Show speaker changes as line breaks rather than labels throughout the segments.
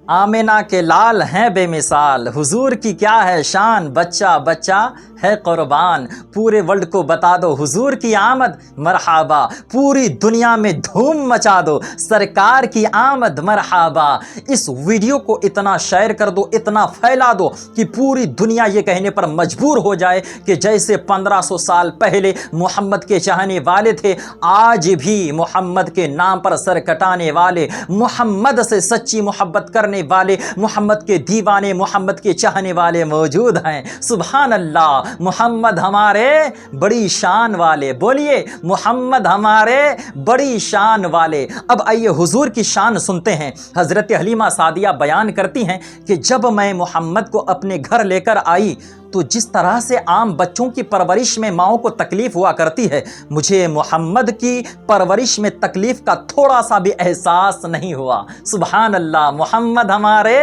آمینہ کے لال ہیں بے مثال، حضور کی کیا ہے شان، بچہ بچہ ہے قربان۔ پورے ورلڈ کو بتا دو حضور کی آمد مرحبا، پوری دنیا میں دھوم مچا دو سرکار کی آمد مرحبا۔ اس ویڈیو کو اتنا شیئر کر دو، اتنا پھیلا دو کہ پوری دنیا یہ کہنے پر مجبور ہو جائے کہ جیسے 1500 سال پہلے محمد کے چاہنے والے تھے، آج بھی محمد کے نام پر سر کٹانے والے، محمد سے سچی محبت کرنے والے، محمد کے دیوانے، محمد کے چاہنے والے موجود ہیں۔ سبحان اللہ، محمد ہمارے بڑی شان والے، بولیے محمد ہمارے بڑی شان والے۔ اب آئیے حضور کی شان سنتے ہیں۔ حضرت حلیمہ سعدیہ بیان کرتی ہیں کہ جب میں محمد کو اپنے گھر لے کر آئی تو جس طرح سے عام بچوں کی پرورش میں ماؤں کو تکلیف ہوا کرتی ہے، مجھے محمد کی پرورش میں تکلیف کا تھوڑا سا بھی احساس نہیں ہوا۔ سبحان اللہ، محمد ہمارے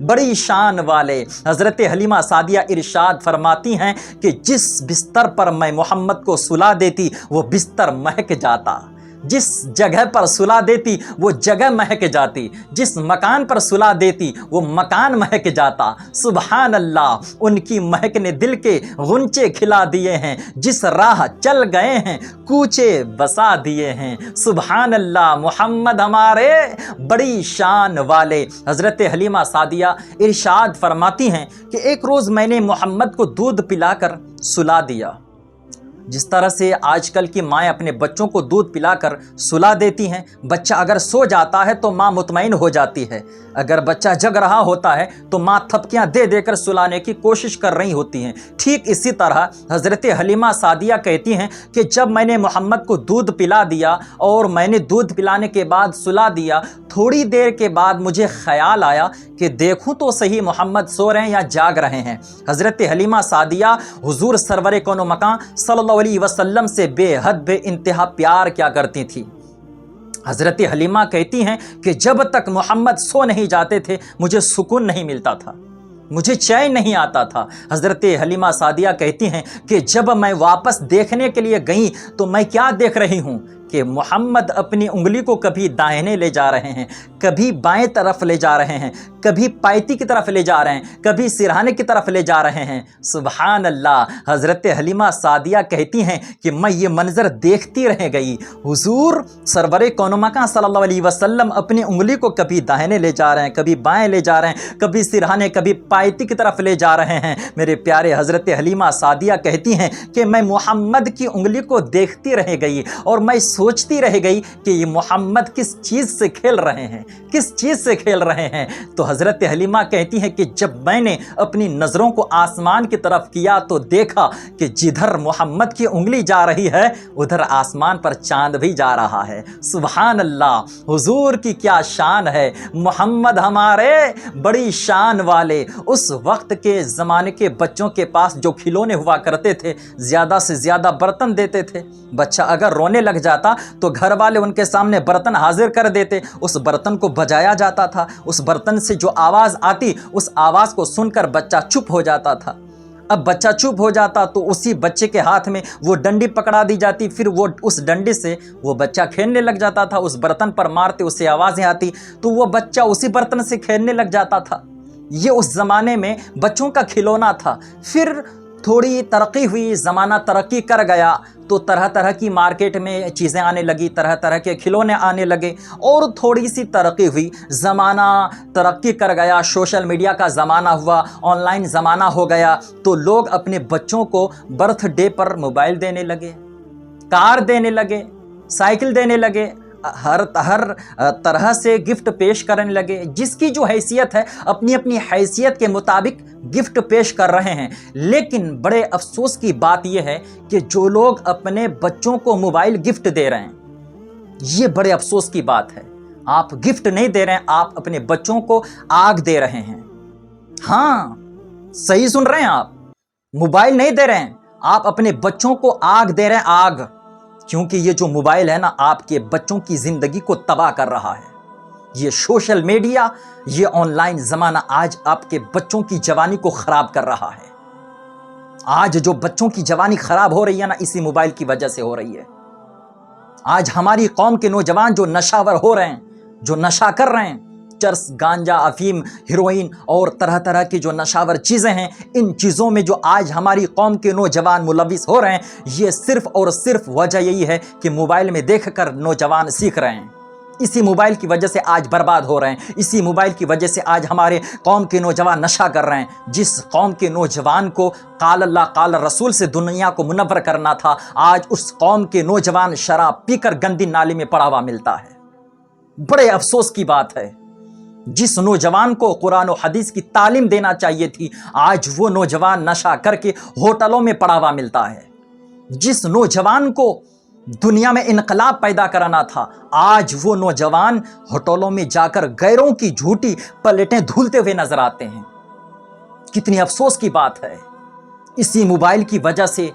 بڑی شان والے۔ حضرت حلیمہ سعدیہ ارشاد فرماتی ہیں کہ جس بستر پر میں محمد کو سلا دیتی وہ بستر مہک جاتا، جس جگہ پر سلا دیتی وہ جگہ مہک جاتی، جس مکان پر سلا دیتی وہ مکان مہک جاتا۔ سبحان اللہ، ان کی مہک نے دل کے غنچے کھلا دیے ہیں، جس راہ چل گئے ہیں کوچے بسا دیے ہیں۔ سبحان اللہ، محمد ہمارے بڑی شان والے۔ حضرت حلیمہ سعدیہ ارشاد فرماتی ہیں کہ ایک روز میں نے محمد کو دودھ پلا کر سلا دیا، جس طرح سے آج کل کی مائیں اپنے بچوں کو دودھ پلا کر سلا دیتی ہیں۔ بچہ اگر سو جاتا ہے تو ماں مطمئن ہو جاتی ہے، اگر بچہ جگ رہا ہوتا ہے تو ماں تھپکیاں دے دے کر سلانے کی کوشش کر رہی ہوتی ہیں۔ ٹھیک اسی طرح حضرت حلیمہ سعدیہ کہتی ہیں کہ جب میں نے محمد کو دودھ پلا دیا اور میں نے دودھ پلانے کے بعد سلا دیا، تھوڑی دیر کے بعد مجھے خیال آیا کہ دیکھوں تو صحیح محمد سو رہے ہیں یا جاگ رہے ہیں۔ حضرت حلیمہ سعدیہ حضور سرور کون و مکان صلی اللہ علیہ وسلم سے بے حد بے انتہا پیار کیا کرتی تھی۔ حضرت حلیمہ کہتی ہیں کہ جب تک محمد سو نہیں جاتے تھے مجھے سکون نہیں ملتا تھا، مجھے چین نہیں آتا تھا۔ حضرت حلیمہ سعدیہ کہتی ہیں کہ جب میں واپس دیکھنے کے لیے گئی تو میں کیا دیکھ رہی ہوں کہ محمد اپنی انگلی کو کبھی دائنے لے جا رہے ہیں، کبھی بائیں طرف لے جا رہے ہیں، کبھی پائتی کی طرف لے جا رہے ہیں، کبھی سرہانے کی طرف لے جا رہے ہیں۔ سبحان اللہ، حضرت حلیمہ سعدیہ کہتی ہیں کہ میں یہ منظر دیکھتی رہ گئی، حضور سرور کون و مکان صلی اللہ علیہ وسلم اپنی انگلی کو کبھی دائنے لے جا رہے ہیں، کبھی بائیں لے جا رہے ہیں، کبھی سرہانے کبھی پائتی کی طرف لے جا رہے ہیں۔ میرے پیارے حضرت حلیمہ سعدیہ کہتی ہیں کہ میں محمد کی انگلی کو دیکھتی رہ گئی اور میں سوچتی رہ گئی کہ یہ محمد کس چیز سے کھیل رہے ہیں، کس چیز سے کھیل رہے ہیں۔ تو حضرت حلیمہ کہتی ہے کہ جب میں نے اپنی نظروں کو آسمان کی طرف کیا تو دیکھا کہ جدھر محمد کی انگلی جا رہی ہے ادھر آسمان پر چاند بھی جا رہا ہے۔ سبحان اللہ، حضور کی کیا شان ہے، محمد ہمارے بڑی شان والے۔ اس وقت کے زمانے کے بچوں کے پاس جو کھلونے ہوا کرتے تھے زیادہ سے زیادہ برتن دیتے تھے۔ بچہ اگر رونے لگ جاتا تو گھر والے ان کے سامنے برتن حاضر کر دیتے، اس برتن کو بجایا جاتا تھا، اس برتن سے جو آواز آتی اس آواز کو سن کر بچہ چپ ہو جاتا تھا۔ اب بچہ چپ ہو جاتا تو اسی بچے کے ہاتھ میں وہ ڈنڈی پکڑا دی جاتی، پھر وہ اس ڈنڈی سے وہ بچہ کھیلنے لگ جاتا تھا، اس برتن پر مارتے اسے آوازیں آتی تو وہ بچہ اسی برتن سے کھیلنے لگ جاتا تھا۔ یہ اس زمانے میں بچوں کا کھلونا تھا۔ پھر تھوڑی ترقی ہوئی، زمانہ ترقی کر گیا تو طرح طرح کی مارکیٹ میں چیزیں آنے لگی، طرح طرح کے کھلونے آنے لگے، اور تھوڑی سی ترقی ہوئی، زمانہ ترقی کر گیا، سوشل میڈیا کا زمانہ ہوا، آن لائن زمانہ ہو گیا، تو لوگ اپنے بچوں کو برتھ ڈے پر موبائل دینے لگے، کار دینے لگے، سائیکل دینے لگے، ہر طرح سے گفٹ پیش کرنے لگے۔ جس کی جو حیثیت ہے اپنی اپنی حیثیت کے مطابق گفٹ پیش کر رہے ہیں۔ لیکن بڑے افسوس کی بات یہ ہے کہ جو لوگ اپنے بچوں کو موبائل گفٹ دے رہے ہیں، یہ بڑے افسوس کی بات ہے۔ آپ گفٹ نہیں دے رہے ہیں، آپ اپنے بچوں کو آگ دے رہے ہیں۔ ہاں، صحیح سن رہے ہیں، آپ موبائل نہیں دے رہے ہیں، آپ اپنے بچوں کو آگ دے رہے ہیں، آگ۔ کیونکہ یہ جو موبائل ہے نا، آپ کے بچوں کی زندگی کو تباہ کر رہا ہے۔ یہ سوشل میڈیا، یہ آن لائن زمانہ آج آپ کے بچوں کی جوانی کو خراب کر رہا ہے۔ آج جو بچوں کی جوانی خراب ہو رہی ہے نا، اسی موبائل کی وجہ سے ہو رہی ہے۔ آج ہماری قوم کے نوجوان جو نشہ ور ہو رہے ہیں، جو نشہ کر رہے ہیں، چرس، گانجا، افیم، ہیروئن اور طرح طرح کی جو نشاور چیزیں ہیں، ان چیزوں میں جو آج ہماری قوم کے نوجوان ملوث ہو رہے ہیں، یہ صرف اور صرف وجہ یہی ہے کہ موبائل میں دیکھ کر نوجوان سیکھ رہے ہیں۔ اسی موبائل کی وجہ سے آج برباد ہو رہے ہیں، اسی موبائل کی وجہ سے آج ہمارے قوم کے نوجوان نشہ کر رہے ہیں۔ جس قوم کے نوجوان کو قال اللہ قال رسول سے دنیا کو منور کرنا تھا، آج اس قوم کے نوجوان شراب پی کر گندی نالی میں پڑا ہوا ملتا ہے۔ بڑے افسوس کی بات ہے، جس نوجوان کو قرآن و حدیث کی تعلیم دینا چاہیے تھی، آج وہ نوجوان نشہ کر کے ہوٹلوں میں پڑا ہوا ملتا ہے۔ جس نوجوان کو دنیا میں انقلاب پیدا کرانا تھا، آج وہ نوجوان ہوٹلوں میں جا کر غیروں کی جھوٹی پلیٹیں دھولتے ہوئے نظر آتے ہیں۔ کتنی افسوس کی بات ہے۔ اسی موبائل کی وجہ سے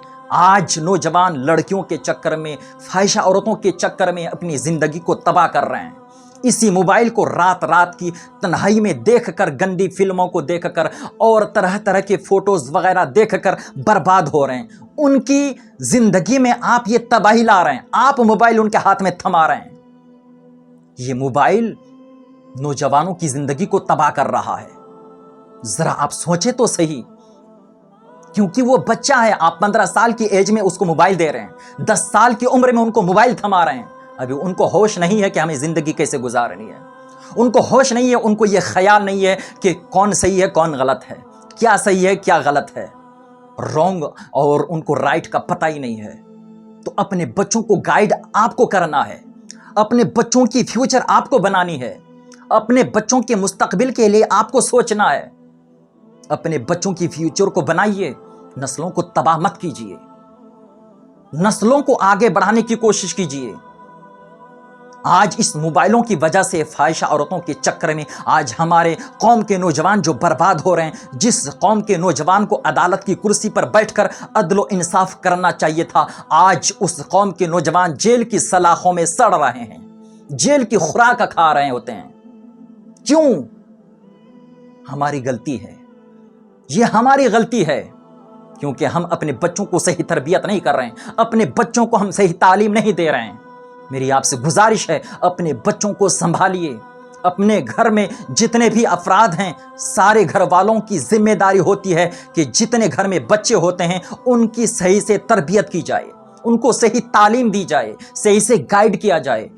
آج نوجوان لڑکیوں کے چکر میں، فاحشہ عورتوں کے چکر میں اپنی زندگی کو تباہ کر رہے ہیں۔ اسی موبائل کو رات رات کی تنہائی میں دیکھ کر، گندی فلموں کو دیکھ کر اور طرح طرح کے فوٹوز وغیرہ دیکھ کر برباد ہو رہے ہیں۔ ان کی زندگی میں آپ یہ تباہی لا رہے ہیں، آپ موبائل ان کے ہاتھ میں تھما رہے ہیں۔ یہ موبائل نوجوانوں کی زندگی کو تباہ کر رہا ہے۔ ذرا آپ سوچیں تو صحیح، کیونکہ وہ بچہ ہے، آپ 15 سال کی ایج میں اس کو موبائل دے رہے ہیں، 10 سال کی عمر میں ان کو موبائل تھما رہے ہیں۔ ابھی ان کو ہوش نہیں ہے کہ ہمیں زندگی کیسے گزارنی ہے، ان کو ہوش نہیں ہے، ان کو یہ خیال نہیں ہے کہ کون صحیح ہے کون غلط ہے، کیا صحیح ہے کیا غلط ہے، رونگ اور ان کو رائٹ کا پتہ ہی نہیں ہے۔ تو اپنے بچوں کو گائیڈ آپ کو کرنا ہے، اپنے بچوں کی فیوچر آپ کو بنانی ہے، اپنے بچوں کے مستقبل کے لیے آپ کو سوچنا ہے۔ اپنے بچوں کی فیوچر کو بنائیے، نسلوں کو تباہ مت کیجیے، نسلوں کو آگے بڑھانے کی کوشش کیجیے۔ آج اس موبائلوں کی وجہ سے فاحشہ عورتوں کے چکر میں آج ہمارے قوم کے نوجوان جو برباد ہو رہے ہیں، جس قوم کے نوجوان کو عدالت کی کرسی پر بیٹھ کر عدل و انصاف کرنا چاہیے تھا، آج اس قوم کے نوجوان جیل کی سلاخوں میں سڑ رہے ہیں، جیل کی خوراک کھا رہے ہوتے ہیں۔ کیوں؟ ہماری غلطی ہے، یہ ہماری غلطی ہے، کیونکہ ہم اپنے بچوں کو صحیح تربیت نہیں کر رہے ہیں، اپنے بچوں کو ہم صحیح تعلیم نہیں دے رہے ہیں۔ میری آپ سے گزارش ہے، اپنے بچوں کو سنبھالیے۔ اپنے گھر میں جتنے بھی افراد ہیں، سارے گھر والوں کی ذمہ داری ہوتی ہے کہ جتنے گھر میں بچے ہوتے ہیں ان کی صحیح سے تربیت کی جائے، ان کو صحیح تعلیم دی جائے، صحیح سے گائیڈ کیا جائے،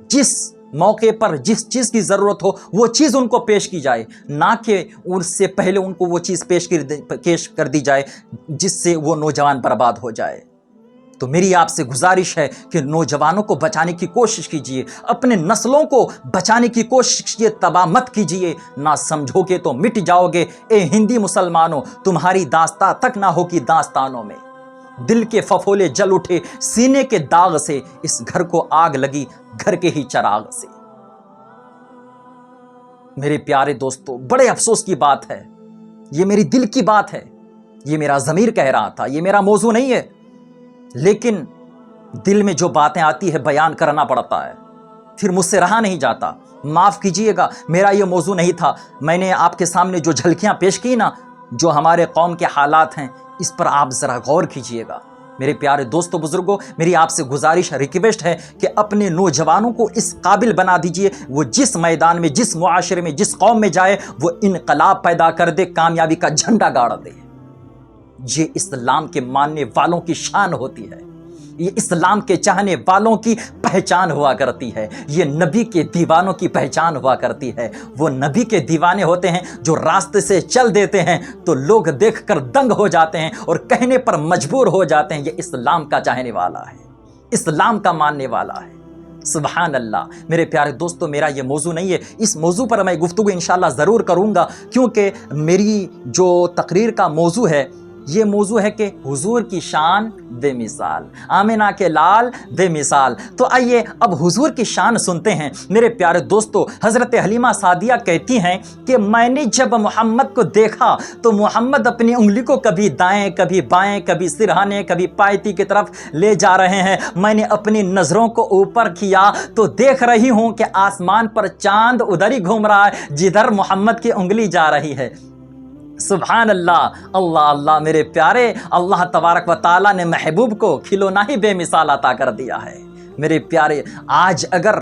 جس موقع پر جس چیز کی ضرورت ہو وہ چیز ان کو پیش کی جائے، نہ کہ اس سے پہلے ان کو وہ چیز پیش کر دی جائے جس سے وہ نوجوان برباد ہو جائے۔ تو میری آپ سے گزارش ہے کہ نوجوانوں کو بچانے کی کوشش کیجیے، اپنے نسلوں کو بچانے کی کوشش کیجیے، تباہ مت کیجیے۔ نہ سمجھو گے تو مٹ جاؤ گے، اے ہندی مسلمانوں، تمہاری داستان تک نہ ہوگی داستانوں میں۔ دل کے ففولے جل اٹھے سینے کے داغ سے، اس گھر کو آگ لگی گھر کے ہی چراغ سے۔ میرے پیارے دوستو، بڑے افسوس کی بات ہے، یہ میری دل کی بات ہے، یہ میرا ضمیر کہہ رہا تھا، یہ میرا موضوع نہیں ہے، لیکن دل میں جو باتیں آتی ہے بیان کرنا پڑتا ہے، پھر مجھ سے رہا نہیں جاتا۔ معاف کیجئے گا، میرا یہ موضوع نہیں تھا۔ میں نے آپ کے سامنے جو جھلکیاں پیش کی نا، جو ہمارے قوم کے حالات ہیں، اس پر آپ ذرا غور کیجئے گا۔ میرے پیارے دوستو بزرگوں، میری آپ سے گزارش ریکویسٹ ہے کہ اپنے نوجوانوں کو اس قابل بنا دیجئے، وہ جس میدان میں، جس معاشرے میں، جس قوم میں جائے، وہ انقلاب پیدا کر دے، کامیابی کا جھنڈا گاڑ دے۔ یہ اسلام کے ماننے والوں کی شان ہوتی ہے، یہ اسلام کے چاہنے والوں کی پہچان ہوا کرتی ہے، یہ نبی کے دیوانوں کی پہچان ہوا کرتی ہے۔ وہ نبی کے دیوانے ہوتے ہیں جو راستے سے چل دیتے ہیں تو لوگ دیکھ کر دنگ ہو جاتے ہیں اور کہنے پر مجبور ہو جاتے ہیں یہ اسلام کا چاہنے والا ہے، اسلام کا ماننے والا ہے۔ سبحان اللہ۔ میرے پیارے دوستو، میرا یہ موضوع نہیں ہے، اس موضوع پر میں گفتگو انشاءاللہ ضرور کروں گا، کیونکہ میری جو تقریر کا موضوع ہے یہ موضوع ہے کہ حضور کی شان بے مثال، آمنہ کے لال بے مثال۔ تو آئیے اب حضور کی شان سنتے ہیں۔ میرے پیارے دوستو، حضرت حلیمہ سعدیہ کہتی ہیں کہ میں نے جب محمد کو دیکھا تو محمد اپنی انگلی کو کبھی دائیں کبھی بائیں، کبھی سرہانے کبھی پایتی کی طرف لے جا رہے ہیں۔ میں نے اپنی نظروں کو اوپر کیا تو دیکھ رہی ہوں کہ آسمان پر چاند ادھر ہی گھوم رہا ہے جدھر محمد کی انگلی جا رہی ہے۔ سبحان اللہ، اللہ اللہ۔ میرے پیارے، اللہ تبارک و تعالیٰ نے محبوب کو کھلونا ہی بے مثال عطا کر دیا ہے۔ میرے پیارے، آج اگر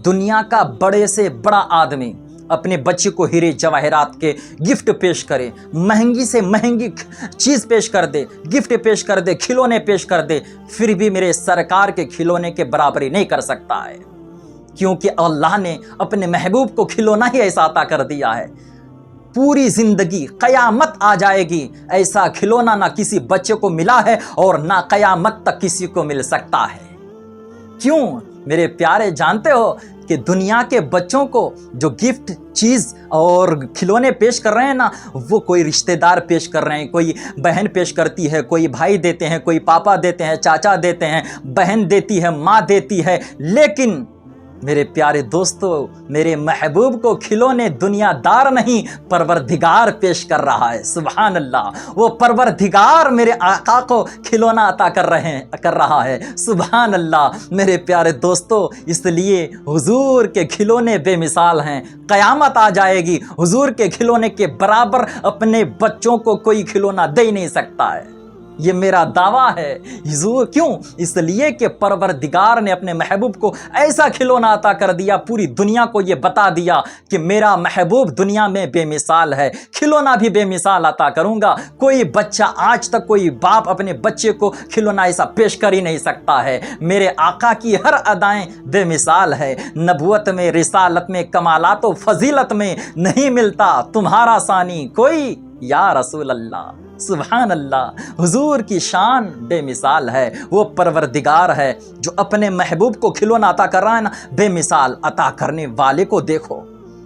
دنیا کا بڑے سے بڑا آدمی اپنے بچے کو ہیرے جواہرات کے گفٹ پیش کرے، مہنگی سے مہنگی چیز پیش کر دے، گفٹ پیش کر دے، کھلونے پیش کر دے، پھر بھی میرے سرکار کے کھلونے کے برابری نہیں کر سکتا ہے، کیونکہ اللہ نے اپنے محبوب کو کھلونا ہی ایسا عطا کر دیا ہے۔ پوری زندگی قیامت آ جائے گی، ایسا کھلونا نہ کسی بچے کو ملا ہے اور نہ قیامت تک کسی کو مل سکتا ہے۔ کیوں میرے پیارے جانتے ہو کہ دنیا کے بچوں کو جو گفٹ چیز اور کھلونے پیش کر رہے ہیں نا، وہ کوئی رشتہ دار پیش کر رہے ہیں، کوئی بہن پیش کرتی ہے، کوئی بھائی دیتے ہیں، کوئی پاپا دیتے ہیں، چاچا دیتے ہیں، بہن دیتی ہے، ماں دیتی ہے، لیکن میرے پیارے دوستو، میرے محبوب کو کھلونے دنیا دار نہیں پروردگار پیش کر رہا ہے۔ سبحان اللہ، وہ پروردگار میرے آقا کو کھلونا عطا کر رہا ہے۔ سبحان اللہ میرے پیارے دوستو، اس لیے حضور کے کھلونے بے مثال ہیں۔ قیامت آ جائے گی، حضور کے کھلونے کے برابر اپنے بچوں کو کوئی کھلونا دے ہی نہیں سکتا ہے، یہ میرا دعویٰ ہے۔ حضور کیوں؟ اس لیے کہ پروردگار نے اپنے محبوب کو ایسا کھلونا عطا کر دیا، پوری دنیا کو یہ بتا دیا کہ میرا محبوب دنیا میں بے مثال ہے، کھلونا بھی بے مثال عطا کروں گا۔ کوئی بچہ، آج تک کوئی باپ اپنے بچے کو کھلونا ایسا پیش کر ہی نہیں سکتا ہے۔ میرے آقا کی ہر ادائیں بے مثال ہے، نبوت میں، رسالت میں، کمالات و فضیلت میں نہیں ملتا تمہارا ثانی کوئی یا رسول اللہ۔ سبحان اللہ، حضور کی شان بے مثال ہے، وہ پروردگار ہے جو اپنے محبوب کو کھلونا عطا کر رہا ہے نا، بے مثال عطا کرنے والے کو دیکھو،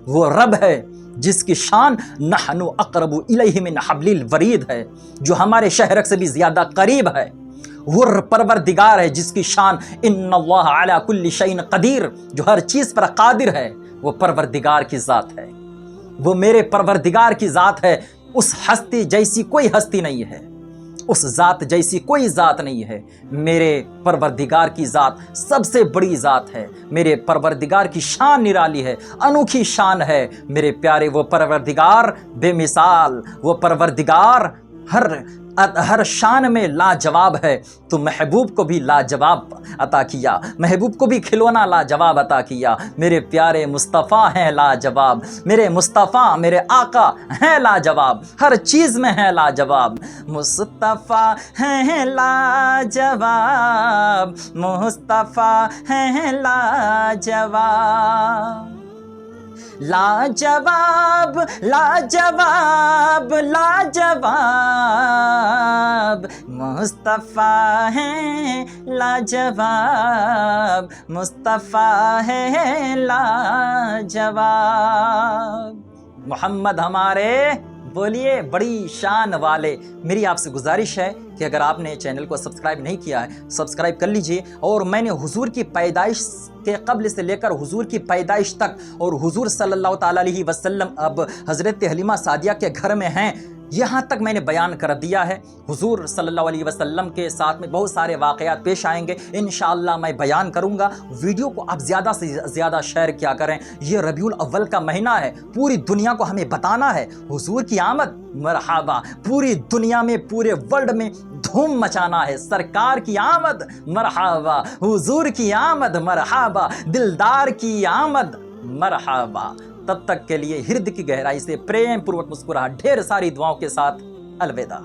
وہ رب ہے جس کی شان نحن اقرب الیہ من حبل الورید ہے، جو ہمارے شہرک سے بھی زیادہ قریب ہے۔ وہ پروردگار ہے جس کی شان ان اللہ علی کل شیء قدیر، جو ہر چیز پر قادر ہے، وہ پروردگار کی ذات ہے، وہ میرے پروردگار کی ذات ہے۔ اس ہستی جیسی کوئی ہستی نہیں ہے، اس ذات جیسی کوئی ذات نہیں ہے۔ میرے پروردگار کی ذات سب سے بڑی ذات ہے، میرے پروردگار کی شان نرالی ہے، انوکھی شان ہے میرے پیارے۔ وہ پروردگار بے مثال، وہ پروردگار ہر شان میں لاجواب ہے، تو محبوب کو بھی لاجواب عطا کیا، محبوب کو بھی کھلونا لاجواب عطا کیا۔ میرے پیارے مصطفیٰ ہیں لاجواب، میرے مصطفیٰ میرے آقا ہیں لاجواب، ہر چیز میں ہیں لاجواب۔ مصطفیٰ ہیں لاجواب، مصطفیٰ ہیں لاجواب، لاجواب لاجواب لاجواب، مصطفیٰ ہیں لاجواب، مصطفیٰ ہیں لاجواب۔ محمد ہمارے بولیے بڑی شان والے۔ میری آپ سے گزارش ہے کہ اگر آپ نے چینل کو سبسکرائب نہیں کیا ہے، سبسکرائب کر لیجئے۔ اور میں نے حضور کی پیدائش کے قبل سے لے کر حضور کی پیدائش تک، اور حضور صلی اللہ تعالیٰ علیہ وسلم اب حضرت حلیمہ سعدیہ کے گھر میں ہیں، یہاں تک میں نے بیان کر دیا ہے۔ حضور صلی اللہ علیہ وسلم کے ساتھ میں بہت سارے واقعات پیش آئیں گے، انشاءاللہ میں بیان کروں گا۔ ویڈیو کو آپ زیادہ سے زیادہ شیئر کیا کریں۔ یہ ربیع الاول کا مہینہ ہے، پوری دنیا کو ہمیں بتانا ہے حضور کی آمد مرحبا، پوری دنیا میں، پورے ورلڈ میں دھوم مچانا ہے، سرکار کی آمد مرحبا، حضور کی آمد مرحبا، دلدار کی آمد مرحبا۔ تب تک کے لیے ہرد کی گہرائی سے پریم پوروک مسکراہٹ، ڈھیر ساری دعاؤں کے ساتھ الوداع۔